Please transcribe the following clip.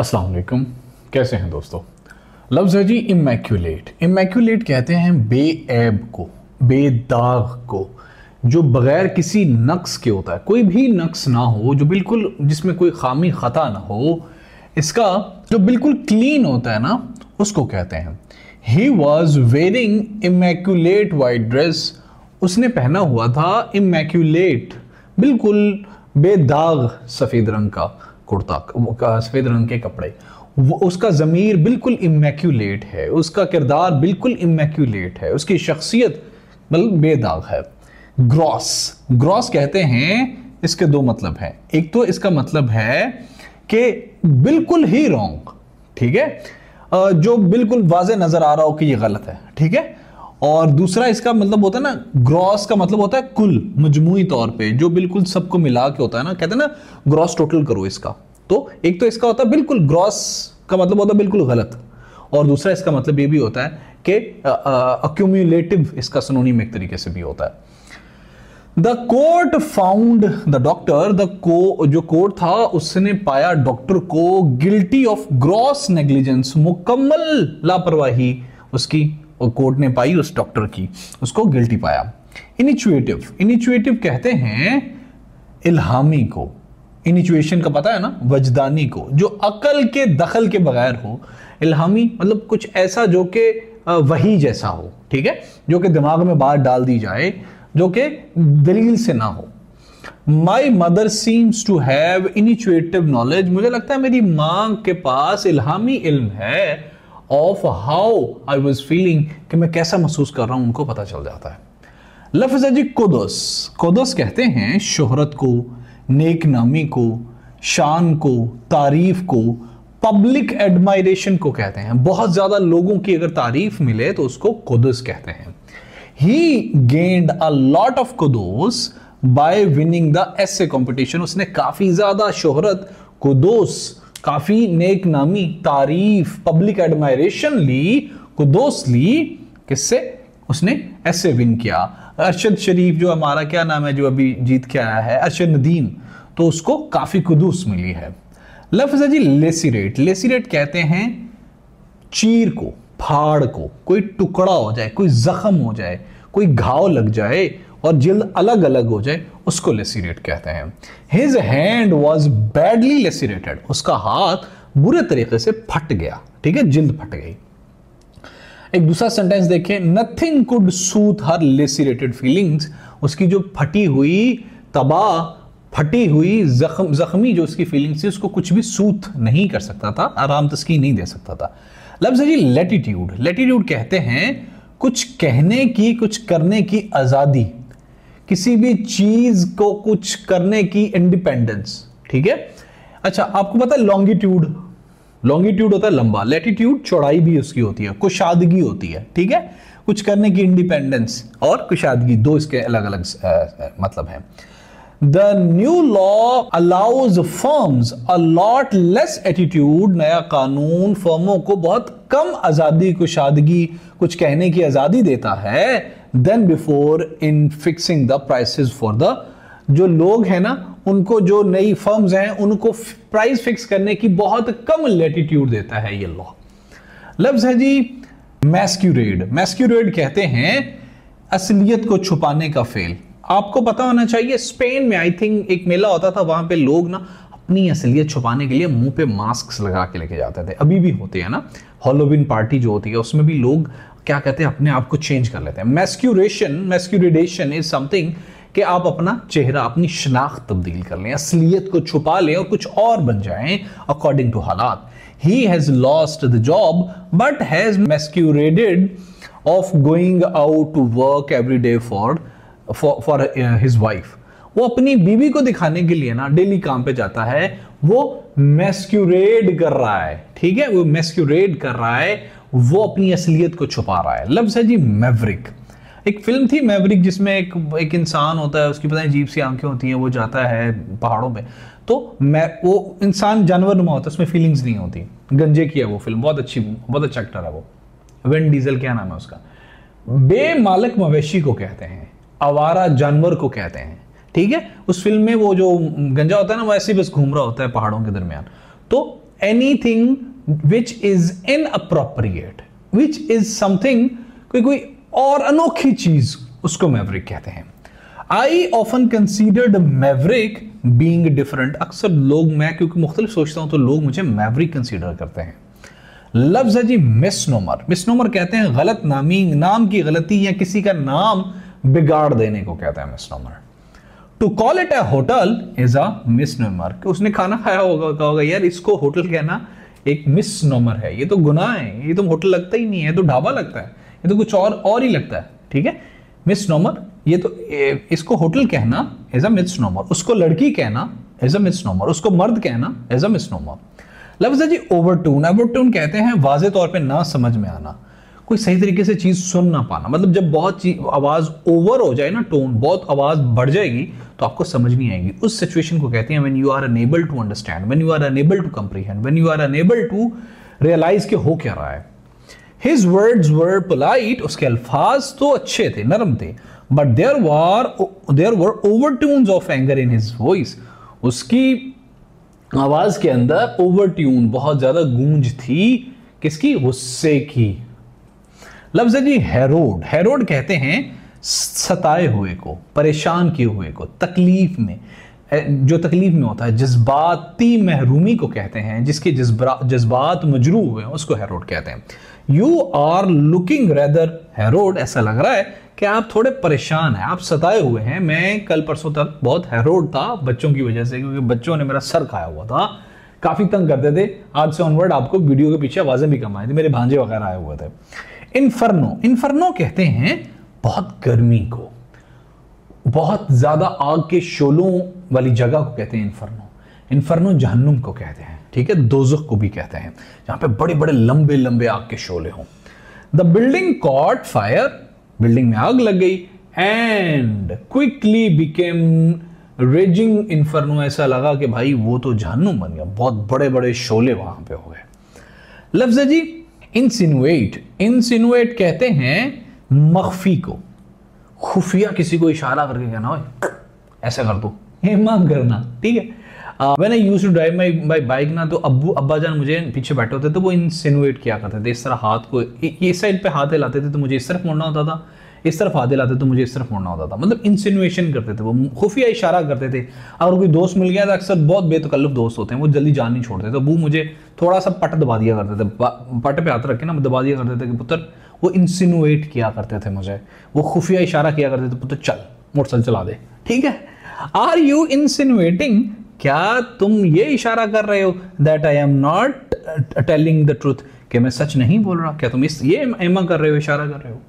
अस्सलाम वालेकुम, कैसे हैं दोस्तों। लफ्ज़ है जी इमैक्यूलेट। इमैक्यूलेट कहते हैं बेऐब को, बेदाग को, जो बगैर किसी नक्स के होता है। कोई भी नक्स ना हो, जो बिल्कुल जिसमें कोई खामी खता ना हो, इसका जो बिल्कुल क्लीन होता है ना, उसको कहते हैं। He was wearing immaculate white dress. उसने पहना हुआ था इमैक्यूलेट, बिल्कुल बेदाग सफ़ेद रंग का कुर्ता, सफ़ेद रंग के कपड़े। वो उसका ज़मीर बिल्कुल इमैक्यूलेट है, उसका किरदार बिल्कुल इमैक्यूलेट है, उसकी शख्सियत बिल्कुल बेदाग है। ग्रॉस, ग्रॉस कहते हैं, इसके दो मतलब हैं। एक तो इसका मतलब है कि बिल्कुल ही रॉन्ग, ठीक है, जो बिल्कुल वाज़े नज़र आ रहा हो कि ये गलत है, ठीक है। और दूसरा इसका मतलब होता है ना, ग्रॉस का मतलब होता है कुल, मजमूई तौर पे, जो बिल्कुल सबको मिला के होता है ना, कहते हैं ना ग्रॉस टोटल करो इसका। तो एक तो इसका होता है बिल्कुल, ग्रॉस का मतलब होता है बिल्कुल गलत, और दूसरा इसका मतलब ये भी होता है कि अक्यूमुलेटिव, इसका सिनोनिम एक तरीके से भी होता है। The court found the doctor, जो कोर्ट था उसने पाया डॉक्टर को गिल्टी ऑफ ग्रॉस नेग्लिजेंस, मुकम्मल लापरवाही उसकी कोर्ट ने पाई उस डॉक्टर की, उसको गिल्टी पाया। इनिशिएटिव, इनिशिएटिव कहते हैं इल्हामी को। इनिशिएशन का पता है ना, वजदानी को, जो अकल के दखल के बगैर हो। इल्हामी मतलब कुछ ऐसा जो कि वही जैसा हो, ठीक है, जो कि दिमाग में बात डाल दी जाए, जो कि दलील से ना हो। My mother seems to have initiative knowledge. मुझे लगता है मेरी मां के पास इल्हामी इल्म है of how I was feeling, कि मैं कैसा महसूस कर रहा हूं, उनको पता चल जाता है। लफ्ज़ है जी कुदस। कुदस कहते हैं शोहरत को, नेक नामी को, शान को, तारीफ को, पब्लिक एडमायरेशन को कहते हैं। बहुत ज्यादा लोगों की अगर तारीफ मिले तो उसको कुदस कहते हैं। He gained a lot of kudos by winning the essay competition. उसने काफी ज्यादा शोहरत, कुदोस, काफी नेक नामी, तारीफ, पब्लिक एडमायरेशन ली, कुदोस ली, किससे? उसने ऐसे विन किया। अरशद शरीफ जो हमारा क्या नाम है, जो अभी जीत के आया है, अरशद नदीम, तो उसको काफी कुदूस मिली है। लफ्ज़ है जी लेसिरेट। लेसिरेट कहते हैं चीर को, फाड़ को, कोई टुकड़ा हो जाए, कोई जख्म हो जाए, कोई घाव लग जाए और जिल्द अलग अलग हो जाए, उसको लेसिरेट कहते हैं। His hand was badly lacerated. उसका हाथ बुरे तरीके से फट गया, ठीक है, जिल्द फट गई। एक दूसरा सेंटेंस देखें, nothing could soothe her lacerated feelings. उसकी जो फटी हुई, तबाह, फटी हुई, जख्मी जो उसकी फीलिंग्स थी, उसको कुछ भी सूथ नहीं कर सकता था, आराम तस्की नहीं दे सकता था। लफ्ज़ है जी लैटिट्यूड। लैटिट्यूड कहते हैं कुछ कहने की, कुछ करने की आज़ादी, किसी भी चीज को कुछ करने की इंडिपेंडेंस, ठीक है। अच्छा, आपको पता है लॉन्गिट्यूड, लॉन्गिट्यूड होता है लंबा, लैटिट्यूड चौड़ाई भी उसकी होती है, कुशादगी होती है, ठीक है। कुछ करने की इंडिपेंडेंस और कुशादगी, दो इसके अलग अलग मतलब हैं। The new law allows firms a lot less attitude. नया कानून फर्मों को बहुत कम आजादी, कुशादगी, कुछ कहने की आजादी देता है then before in fixing the prices for the. जो लोग हैं ना, उनको, जो नई फर्म्स हैं, उनको प्राइस फिक्स करने की बहुत कम लैटिट्यूड देता है ये लॉ। लफ्ज़ है जी मैस्क्यूरेड। मैस्क्यूरेड कहते हैं असलियत को छुपाने का फेल। आपको पता होना चाहिए, स्पेन में आई थिंक एक मेला होता था, वहां पे लोग ना अपनी असलियत छुपाने के लिए मुंह पे मास्क लगा के लेके जाते थे। अभी भी होते हैं ना, हैलोवीन पार्टी जो होती है उसमें भी लोग क्या कहते हैं, अपने आप को चेंज कर लेते हैं। मैस्क्यूरेशन इज समथिंग कि आप अपना चेहरा, अपनी शनाख्त तब्दील कर लें, असलियत को छुपा लें और कुछ और बन जाएं अकॉर्डिंग टू हालात। He has lost the job but has masqueraded of going out to work every day for his wife. वो अपनी बीवी को दिखाने के लिए ना डेली काम पे जाता है, वो मैस्क्यूरेड कर रहा है, ठीक है, वो मैस्क्यूरेड कर रहा है, वो अपनी असलियत को छुपा रहा है। लफ्ज़ है जी मैवरिक। एक फिल्म थी मैवरिक, जिसमें एक इंसान होता है, उसकी पता नहीं अजीब सी आंखें होती हैं, वो जाता है पहाड़ों में, तो वो इंसान जानवर नुमा होता है, उसमें फीलिंग्स नहीं होती। गंजे की है वो फिल्म, बहुत अच्छी, बहुत अच्छा एक्टर है वो, विन डीजल क्या नाम है उसका। बेमालक मवेशी को कहते हैं, आवारा जानवर को कहते हैं, ठीक है। उस फिल्म में वो जो गंजा होता है ना, वो ऐसे बस घूम रहा होता है पहाड़ों के दरमियान। तो anything which is inappropriate, which is something, कोई और अनोखी चीज, उसको मैवरिक कहते हैं। I often considered Maverick being different, अक्सर लोग, मैं क्योंकि मुख्तलिफ सोचता हूं तो लोग मुझे मैवरिक कंसीडर करते हैं। लफ्ज है जी मिसनोमर। मिसनोमर कहते हैं गलत नामी, नाम की गलती या किसी का नाम बिगाड़ देने को कहते हैं misnomer. To call it a hotel is a misnomer, उसने खाना खाया होगा, कहा होगा यार इसको होटल कहना एक मिसनोमर है, ये तो गुनाह है, ये तो होटल लगता ही नहीं है, तो ढाबा लगता है, ये तो कुछ और ही लगता है। ठीक है, मिसनोमर, ये तो इसको होटल कहना इज अ मिसनोमर, उसको लड़की कहना इज अ मिसनोमर, उसको मर्द कहना इज अ मिसनोमर। लफ्ज है जी ओवरटोन। ओवरटोन कहते हैं वाजे तौर पे ना समझ में आना, कोई सही तरीके से चीज सुन ना पाना, मतलब जब बहुत आवाज ओवर हो जाए ना, टोन बहुत आवाज बढ़ जाएगी तो आपको समझ नहीं आएगी, उस सिचुएशन को कहते हैं when you are unable to understand, when you are unable to comprehend, when you are unable to realise कि हो क्या रहा है। His words were polite, उसके अल्फाज तो अच्छे थे, नरम थे, but there were overtones of anger in his voice, उसकी आवाज के अंदर ओवरट्यून, बहुत ज्यादा गूंज थी, किसकी? गुस्से की। लफ्ज है जी हैरोड। हैरोड कहते हैं सताए हुए को, परेशान किए हुए को, तकलीफ में, जो तकलीफ में होता है, जज्बाती महरूमी को कहते हैं, जिसके जज्बात मजरू हुए हैं उसको हैरोड कहते हैं। You are looking rather harrowed, ऐसा लग रहा है कि आप थोड़े परेशान हैं, आप सताए हुए हैं। मैं कल परसों तक बहुत हैरोड था बच्चों की वजह से, क्योंकि बच्चों ने मेरा सर खाया हुआ था, काफी तंग करते थे। आज से ऑनवर्ड आपको वीडियो के पीछे आवाजें भी कम आई थी, मेरे भांजे वगैरह आए हुए थे। इन्फर्नो। इन्फर्नो कहते हैं बहुत गर्मी को, बहुत ज्यादा आग के शोलों वाली जगह को कहते हैं इन्फर्नो। इन्फर्नो जहन्नुम को कहते हैं, ठीक है, दोज़ख को भी कहते हैं, जहां पे बड़े बड़े लंबे लंबे आग के शोले हों। The building cot fire, building में आग लग गई, and quickly became raising inferno, ऐसा लगा कि भाई वो तो जहन्नुम बन गया, बहुत बड़े बड़े शोले वहां पे हो गए। लफ्ज है जी इंसिनुएट। इंसिनुएट कहते हैं मख्फी को, खुफिया किसी को इशारा करके कहना, ओए ऐसा कर दो, हेमा करना, ठीक है। When I used to drive my bike ना, तो अब्बा जान मुझे पीछे बैठे होते तो वो इंसिनुएट किया करते थे, इस तरह हाथ को इस साइड पे हाथ हिलाते थे तो मुझे इस तरफ मुड़ना होता था, इस तरफ हाथ हिलाते तो मुझे इस तरफ मुड़ना होता था, मतलब इंसिनुएशन करते थे, वो खुफिया इशारा करते थे। अगर कोई दोस्त मिल गया तो अक्सर बहुत बेतकल्लुफ दोस्त होते हैं, वो जल्दी जान नहीं छोड़ते, तो वो मुझे थोड़ा सा पट दबा दिया करते थे, पट पे हाथ रख के ना दबा दिया करते थे कि पुत्र, वो इंसिनुएट किया करते थे मुझे, वो खुफिया इशारा किया करते थे, पुत्र चल मोटरसाइकिल चला दे, ठीक है। आर यू इंसिनुएटिंग, क्या तुम ये इशारा कर रहे हो that I am not telling the truth, कि मैं सच नहीं बोल रहा, क्या तुम ये एमा कर रहे हो, इशारा कर रहे हो।